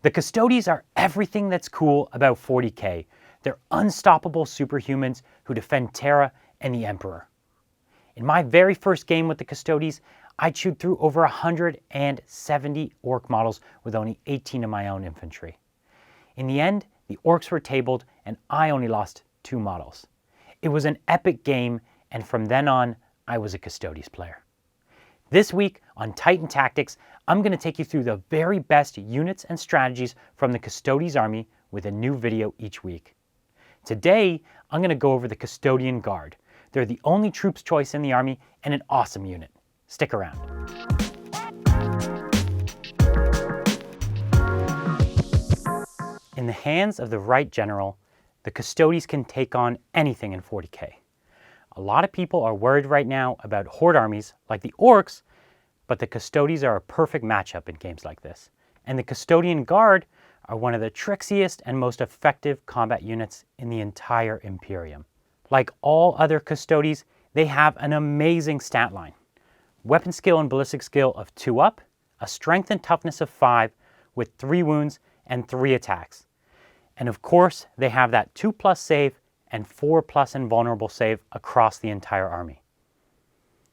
The Custodes are everything that's cool about 40k. They're unstoppable superhumans who defend Terra and the Emperor. In my very first game with the Custodes, I chewed through over 170 orc models with only 18 of my own infantry. In the end, the orcs were tabled and I only lost 2 models. It was an epic game, and from then on, I was a Custodes player. This week on Titan Tactics, I'm going to take you through the very best units and strategies from the Custodes army with a new video each week. Today, I'm going to go over the Custodian Guard. They're the only troops choice in the army and an awesome unit. Stick around. In the hands of the right general, the Custodes can take on anything in 40k. A lot of people are worried right now about horde armies like the orcs, but the Custodes are a perfect matchup in games like this. And the Custodian Guard are one of the trixiest and most effective combat units in the entire Imperium. Like all other Custodes, they have an amazing stat line. Weapon skill and ballistic skill of 2 up, a strength and toughness of 5 with 3 wounds and 3 attacks. And of course, they have that 2+ save and 4+ invulnerable save across the entire army.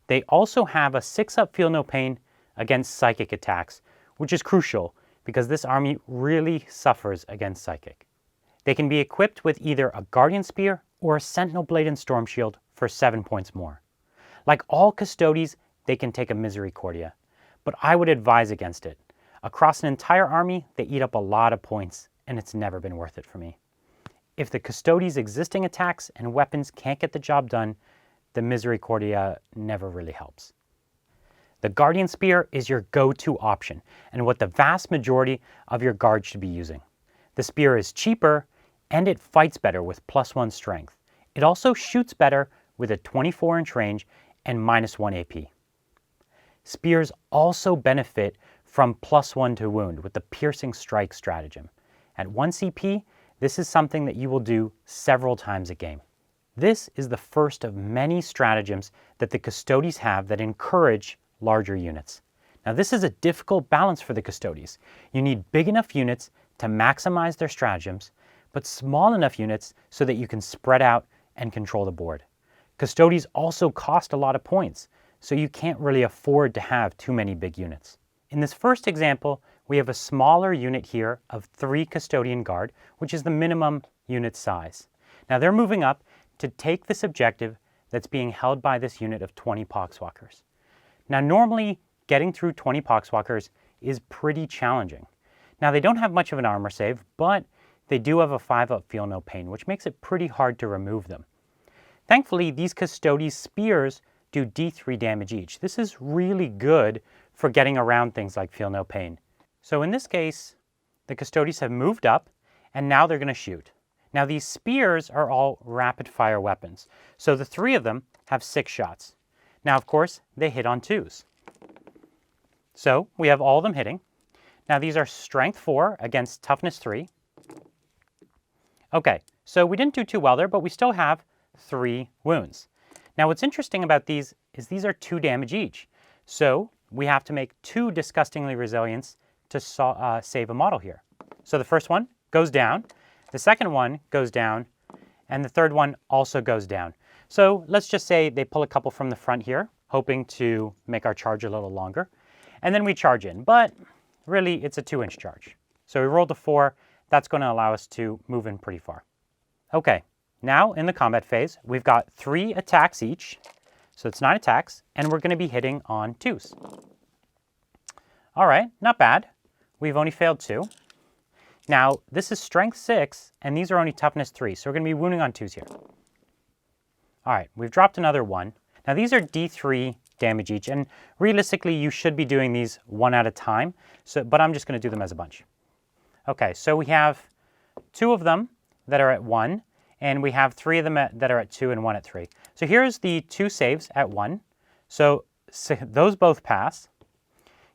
They also have a 6-up feel no pain against psychic attacks, which is crucial because this army really suffers against psychic. They can be equipped with either a Guardian Spear or a Sentinel Blade and Storm Shield for 7 points more. Like all Custodes, they can take a Misericordia, but I would advise against it. Across an entire army, they eat up a lot of points, and it's never been worth it for me. If the Custodes' existing attacks and weapons can't get the job done, the Misericordia never really helps. The Guardian Spear is your go-to option, and what the vast majority of your guard should be using. The spear is cheaper, and it fights better with +1 strength. It also shoots better with a 24-inch range and -1 AP. Spears also benefit from +1 to wound with the piercing strike stratagem. At 1 CP, this is something that you will do several times a game. This is the first of many stratagems that the Custodes have that encourage larger units. Now this is a difficult balance for the Custodes. You need big enough units to maximize their stratagems, but small enough units so that you can spread out and control the board. Custodes also cost a lot of points, so you can't really afford to have too many big units. In this first example, we have a smaller unit here of 3 Custodian Guard, which is the minimum unit size. Now they're moving up to take this objective that's being held by this unit of 20 Poxwalkers. Now normally, getting through 20 Poxwalkers is pretty challenging. Now they don't have much of an armor save, but they do have a 5-up feel no pain, which makes it pretty hard to remove them. Thankfully, these Custodes spears do D3 damage each. This is really good for getting around things like feel no pain. So in this case, the Custodes have moved up, and now they're going to shoot. Now these spears are all rapid fire weapons, so the 3 of them have 6 shots. Now of course, they hit on 2s. So we have all of them hitting. Now these are strength 4 against toughness 3. Okay, so we didn't do too well there, but we still have 3 wounds. Now what's interesting about these is these are 2 damage each. So we have to make 2 disgustingly resilience to save a model here. So the first one goes down, the second one goes down, and the third one also goes down. So let's just say they pull a couple from the front here, hoping to make our charge a little longer. And then we charge in, but really it's a 2-inch charge. So we rolled a 4, that's going to allow us to move in pretty far. Okay, now in the combat phase, we've got 3 attacks each. So it's 9 attacks, and we're going to be hitting on 2s. All right, not bad. We've only failed 2. Now, this is strength 6, and these are only toughness 3, so we're going to be wounding on 2s here. All right, we've dropped another 1. Now, these are D3 damage each, and realistically, you should be doing these 1 at a time, but I'm just going to do them as a bunch. Okay, so we have 2 of them that are at 1, and we have 3 of them that are at 2 and 1 at 3. So here's the 2 saves at 1. So those both pass.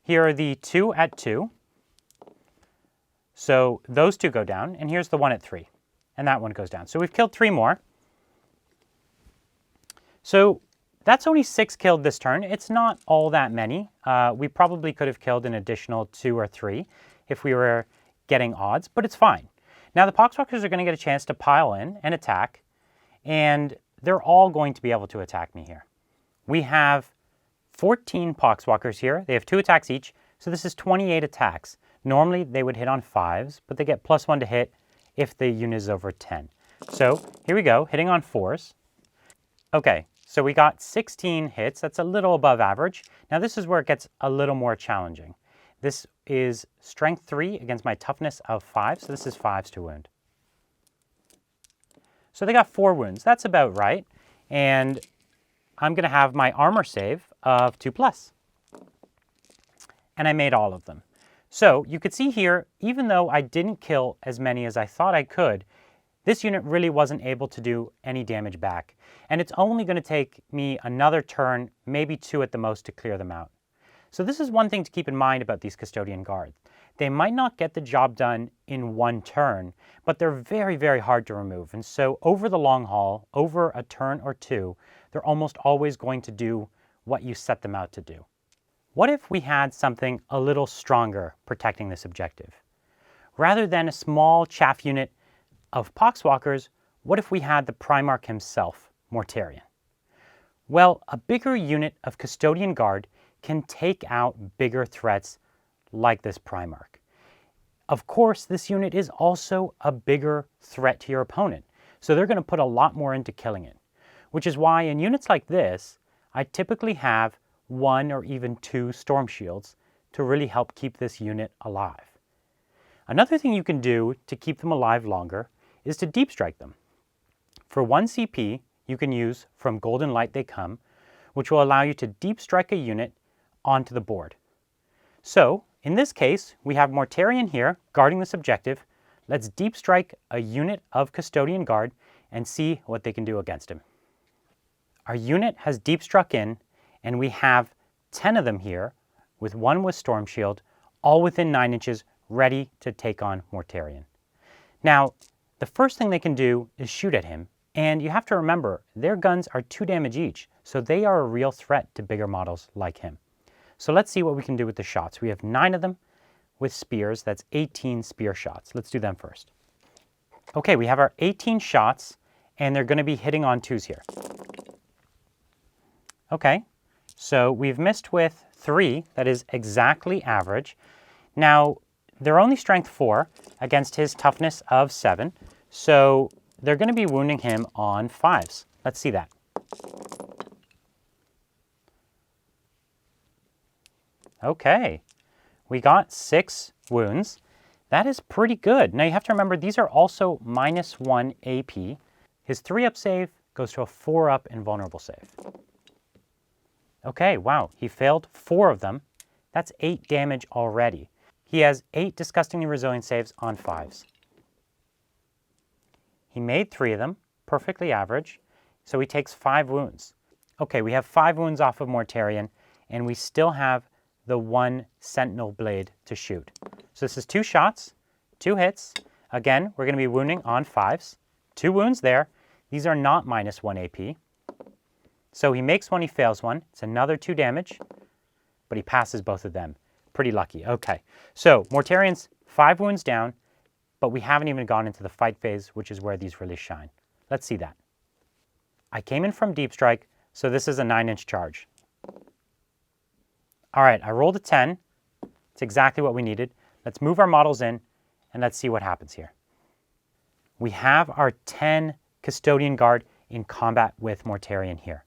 Here are the 2 at 2. So those 2 go down, and here's the 1 at 3, and that one goes down. So we've killed 3 more. So that's only 6 killed this turn. It's not all that many. We probably could have killed an additional 2 or 3 if we were getting odds, but it's fine. Now the Poxwalkers are going to get a chance to pile in and attack, and they're all going to be able to attack me here. We have 14 Poxwalkers here. They have 2 attacks each, so this is 28 attacks. Normally they would hit on 5s, but they get +1 to hit if the unit is over 10. So here we go, hitting on 4s. Okay, so we got 16 hits. That's a little above average. Now this is where it gets a little more challenging. This is strength 3 against my toughness of 5, so this is 5s to wound. So they got 4 wounds. That's about right. And I'm going to have my armor save of 2+. And I made all of them. So you could see here, even though I didn't kill as many as I thought I could, this unit really wasn't able to do any damage back. And it's only going to take me another turn, maybe 2 at the most, to clear them out. So this is one thing to keep in mind about these Custodian Guards. They might not get the job done in 1 turn, but they're very, very hard to remove. And so over the long haul, over a turn or 2, they're almost always going to do what you set them out to do. What if we had something a little stronger protecting this objective? Rather than a small chaff unit of Poxwalkers, what if we had the Primarch himself, Mortarion? Well, a bigger unit of Custodian Guard can take out bigger threats like this Primarch. Of course, this unit is also a bigger threat to your opponent, so they're going to put a lot more into killing it, which is why in units like this, I typically have 1 or even 2 Storm Shields to really help keep this unit alive. Another thing you can do to keep them alive longer is to deep strike them. For 1 CP, you can use From Golden Light They Come, which will allow you to deep strike a unit onto the board. So, in this case, we have Mortarion here guarding this objective. Let's deep strike a unit of Custodian Guard and see what they can do against him. Our unit has deep struck in, and we have 10 of them here, with 1 with Storm Shield, all within 9 inches, ready to take on Mortarion. Now, the first thing they can do is shoot at him, and you have to remember, their guns are 2 damage each, so they are a real threat to bigger models like him. So let's see what we can do with the shots. We have 9 of them with spears. That's 18 spear shots. Let's do them first. Okay, we have our 18 shots, and they're going to be hitting on 2s here. Okay, so we've missed with 3. That is exactly average. Now, they're only strength 4 against his toughness of 7, so they're going to be wounding him on 5s. Let's see that. Okay, we got 6 wounds. That is pretty good. Now you have to remember, these are also -1 AP. His 3-up save goes to a 4-up invulnerable save. Okay, wow, he failed 4 of them. That's 8 damage already. He has 8 disgustingly resilient saves on 5s. He made 3 of them, perfectly average, so he takes 5 wounds. Okay, we have 5 wounds off of Mortarion, and we still have the 1 Sentinel Blade to shoot. So this is 2 shots, 2 hits. Again, we're going to be wounding on 5s. 2 wounds there. These are not -1 AP. So he makes 1, he fails 1. It's another 2 damage, but he passes both of them. Pretty lucky. Okay, so Mortarion's 5 wounds down, but we haven't even gone into the fight phase, which is where these really shine. Let's see that. I came in from Deep Strike, so this is a 9-inch charge. All right, I rolled a 10. It's exactly what we needed. Let's move our models in, and let's see what happens here. We have our 10 Custodian Guard in combat with Mortarion here.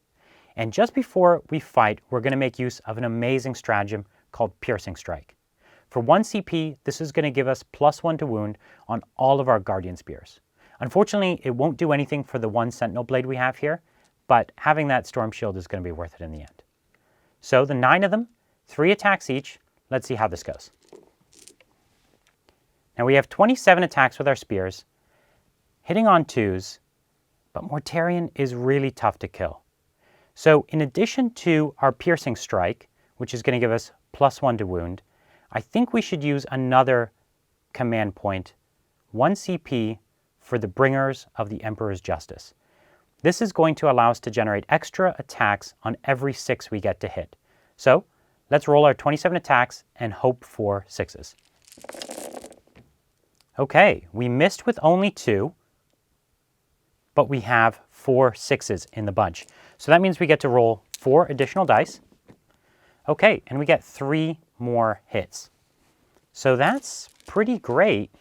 And just before we fight, we're going to make use of an amazing stratagem called Piercing Strike. For 1 CP, this is going to give us +1 to wound on all of our Guardian Spears. Unfortunately, it won't do anything for the 1 Sentinel Blade we have here, but having that Storm Shield is going to be worth it in the end. So the 9 of them, 3 attacks each. Let's see how this goes. Now we have 27 attacks with our spears, hitting on 2s, but Mortarion is really tough to kill. So in addition to our Piercing Strike, which is going to give us +1 to wound, I think we should use another command point, 1 CP, for the Bringers of the Emperor's Justice. This is going to allow us to generate extra attacks on every 6 we get to hit. So let's roll our 27 attacks and hope for 6s. Okay, we missed with only 2, but we have 4 6s in the bunch. So that means we get to roll 4 additional dice. Okay, and we get 3 more hits. So that's pretty great.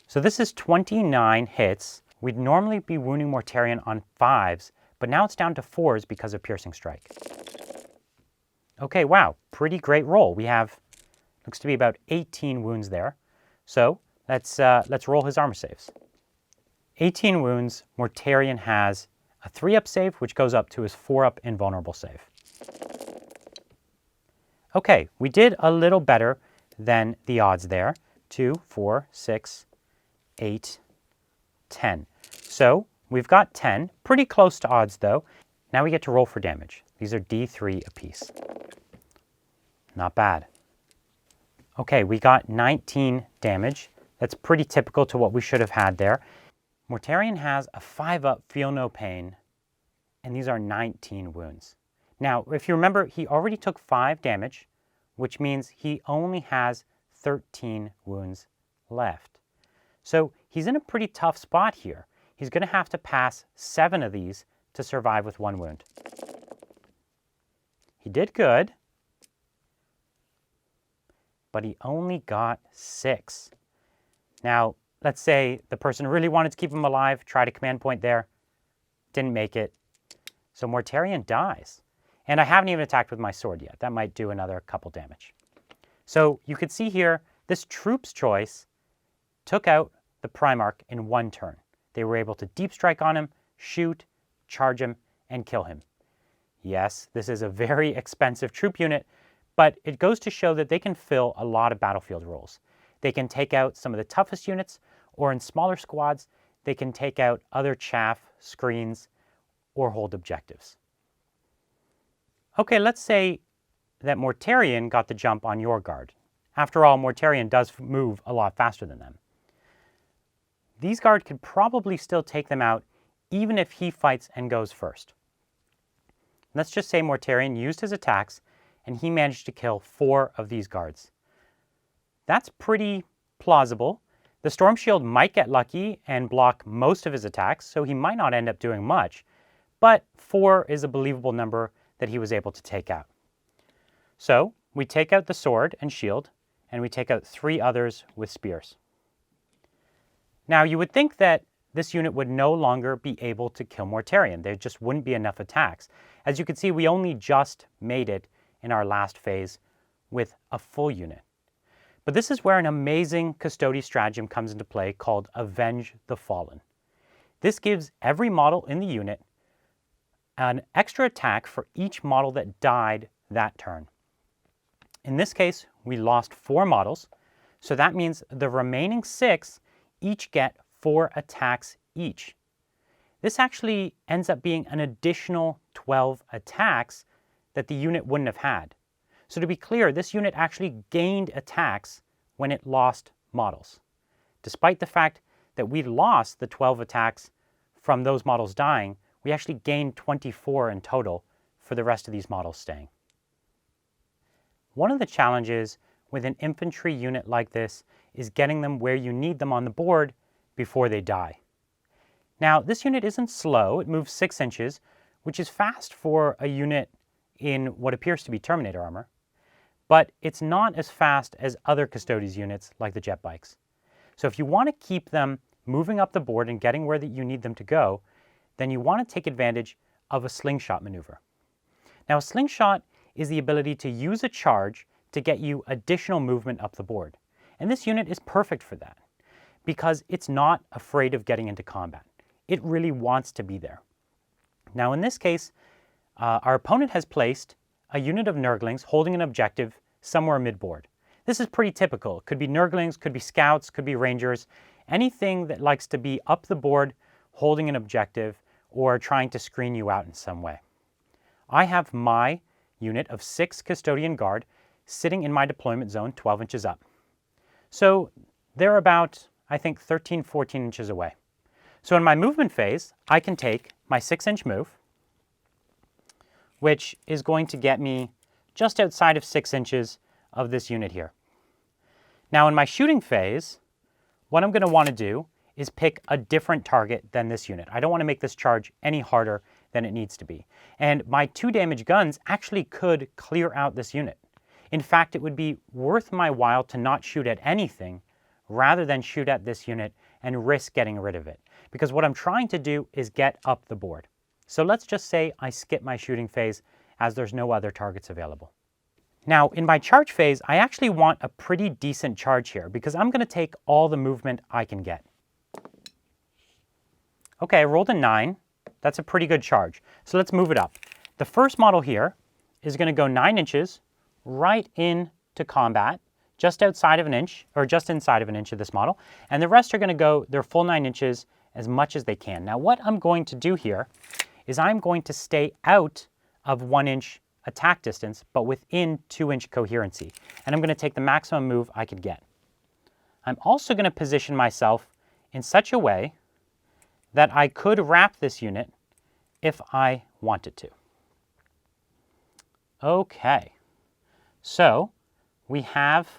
So this is 29 hits. We'd normally be wounding Mortarion on 5s, but now it's down to 4s because of Piercing Strike. Okay, wow, pretty great roll. We have, looks to be about 18 wounds there. So let's roll his armor saves. 18 wounds, Mortarion has a 3-up save, which goes up to his 4-up invulnerable save. Okay, we did a little better than the odds there. 2, 4, 6, 8, 10. So we've got 10, pretty close to odds though. Now we get to roll for damage. These are D3 apiece. Not bad. Okay, we got 19 damage. That's pretty typical to what we should have had there. Mortarion has a 5-up feel no pain, and these are 19 wounds. Now, if you remember, he already took 5 damage, which means he only has 13 wounds left. So he's in a pretty tough spot here. He's going to have to pass 7 of these to survive with 1 wound. He did good, but he only got 6. Now, let's say the person really wanted to keep him alive, tried a command point there, didn't make it. So Mortarion dies. And I haven't even attacked with my sword yet. That might do another couple damage. So you could see here, this troop's choice took out the Primarch in 1 turn. They were able to deep strike on him, shoot, charge him, and kill him. Yes, this is a very expensive troop unit, but it goes to show that they can fill a lot of battlefield roles. They can take out some of the toughest units, or in smaller squads, they can take out other chaff, screens, or hold objectives. Okay, let's say that Mortarion got the jump on your guard. After all, Mortarion does move a lot faster than them. These guard could probably still take them out even if he fights and goes first. Let's just say Mortarion used his attacks and he managed to kill 4 of these guards. That's pretty plausible. The Storm Shield might get lucky and block most of his attacks, so he might not end up doing much, but 4 is a believable number that he was able to take out. So we take out the sword and shield, and we take out 3 others with spears. Now you would think that this unit would no longer be able to kill Mortarion. There just wouldn't be enough attacks. As you can see, we only just made it in our last phase with a full unit. But this is where an amazing Custodes stratagem comes into play called Avenge the Fallen. This gives every model in the unit an extra attack for each model that died that turn. In this case, we lost 4 models, so that means the remaining 6 each get 4 attacks each. This actually ends up being an additional 12 attacks that the unit wouldn't have had. So to be clear, this unit actually gained attacks when it lost models. Despite the fact that we lost the 12 attacks from those models dying, we actually gained 24 in total for the rest of these models staying. One of the challenges with an infantry unit like this is getting them where you need them on the board before they die. Now, this unit isn't slow. It moves 6 inches, which is fast for a unit in what appears to be Terminator armor, but it's not as fast as other Custodes units like the jet bikes. So if you want to keep them moving up the board and getting where you need them to go, then you want to take advantage of a slingshot maneuver. Now, a slingshot is the ability to use a charge to get you additional movement up the board. And this unit is perfect for that because it's not afraid of getting into combat. It really wants to be there. Now, in this case, our opponent has placed a unit of Nurglings holding an objective somewhere mid-board. This is pretty typical. It could be Nurglings, could be Scouts, could be Rangers, anything that likes to be up the board holding an objective or trying to screen you out in some way. I have my unit of 6 Custodian Guard sitting in my deployment zone 12 inches up. So they're about, I think, 13, 14 inches away. So in my movement phase, I can take my 6-inch move, which is going to get me just outside of 6 inches of this unit here. Now in my shooting phase, what I'm going to want to do is pick a different target than this unit. I don't want to make this charge any harder than it needs to be. And my 2 damage guns actually could clear out this unit. In fact, it would be worth my while to not shoot at anything rather than shoot at this unit and risk getting rid of it. Because what I'm trying to do is get up the board. So let's just say I skip my shooting phase as there's no other targets available. Now, in my charge phase, I actually want a pretty decent charge here because I'm going to take all the movement I can get. Okay, I rolled a 9. That's a pretty good charge. So let's move it up. The first model here is going to go 9 inches right into combat, just outside of an inch, or just inside of an inch of this model. And the rest are going to go their full 9 inches as much as they can. Now, what I'm going to do here is I'm going to stay out of 1 inch attack distance, but within 2 inch coherency. And I'm going to take the maximum move I could get. I'm also going to position myself in such a way that I could wrap this unit if I wanted to. Okay, so we have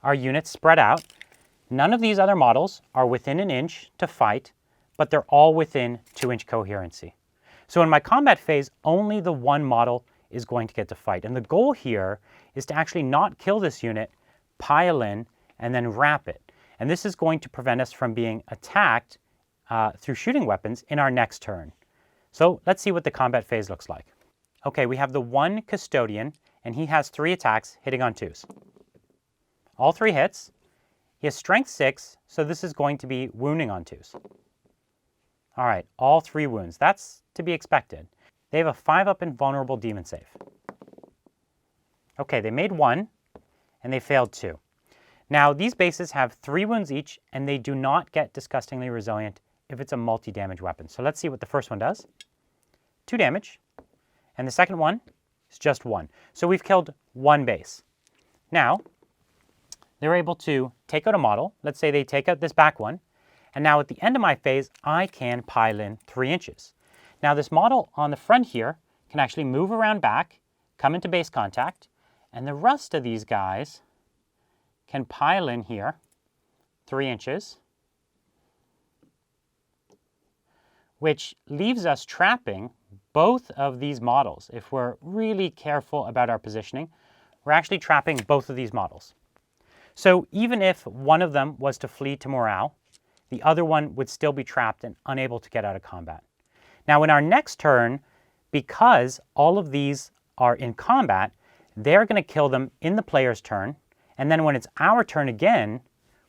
our units spread out. None of these other models are within an inch to fight, but they're all within 2 inch coherency. So in my combat phase, only the one model is going to get to fight. And the goal here is to actually not kill this unit, pile in, and then wrap it. And this is going to prevent us from being attacked through shooting weapons in our next turn. So let's see what the combat phase looks like. Okay, we have the one Custodian, and he has 3 attacks hitting on 2s. All 3 hits. He has strength 6, so this is going to be wounding on 2s. All right, all 3 wounds. That's to be expected. They have a 5-up invulnerable demon save. Okay, they made 1, and they failed 2. Now, these bases have 3 wounds each, and they do not get disgustingly resilient if it's a multi-damage weapon. So let's see what the first one does. 2 damage, and the second one is just 1. So we've killed 1 base. Now, they're able to take out a model. Let's say they take out this back one, and now at the end of my phase, I can pile in 3 inches. Now this model on the front here can actually move around back, come into base contact, and the rest of these guys can pile in here 3 inches, which leaves us trapping both of these models. If we're really careful about our positioning, we're actually trapping both of these models. So even if one of them was to flee to morale, the other one would still be trapped and unable to get out of combat. Now in our next turn, because all of these are in combat, they're going to kill them in the player's turn, and then when it's our turn again,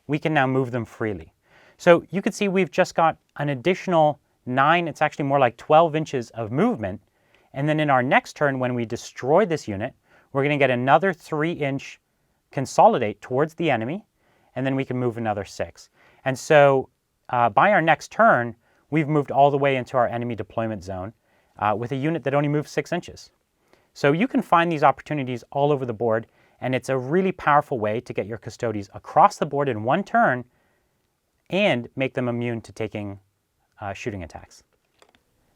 we can now move them freely. So you can see we've just got an additional 9, it's actually more like 12 inches of movement, and then in our next turn when we destroy this unit, we're going to get another 3-inch consolidate towards the enemy, and then we can move another 6. And so by our next turn, we've moved all the way into our enemy deployment zone with a unit that only moves 6 inches. So you can find these opportunities all over the board, and it's a really powerful way to get your Custodes across the board in one turn and make them immune to taking shooting attacks.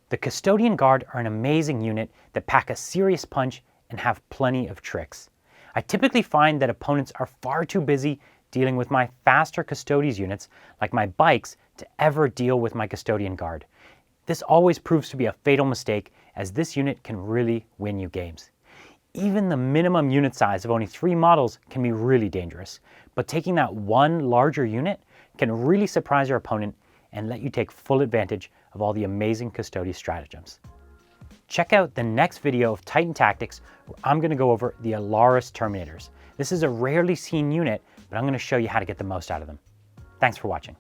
The Custodian Guard are an amazing unit that pack a serious punch and have plenty of tricks. I typically find that opponents are far too busy dealing with my faster Custodes units, like my bikes, to ever deal with my Custodian Guard. This always proves to be a fatal mistake, as this unit can really win you games. Even the minimum unit size of only 3 models can be really dangerous, but taking that one larger unit can really surprise your opponent and let you take full advantage of all the amazing Custodes stratagems. Check out the next video of Titan Tactics, where I'm going to go over the Alaris Terminators. This is a rarely seen unit, but I'm going to show you how to get the most out of them. Thanks for watching.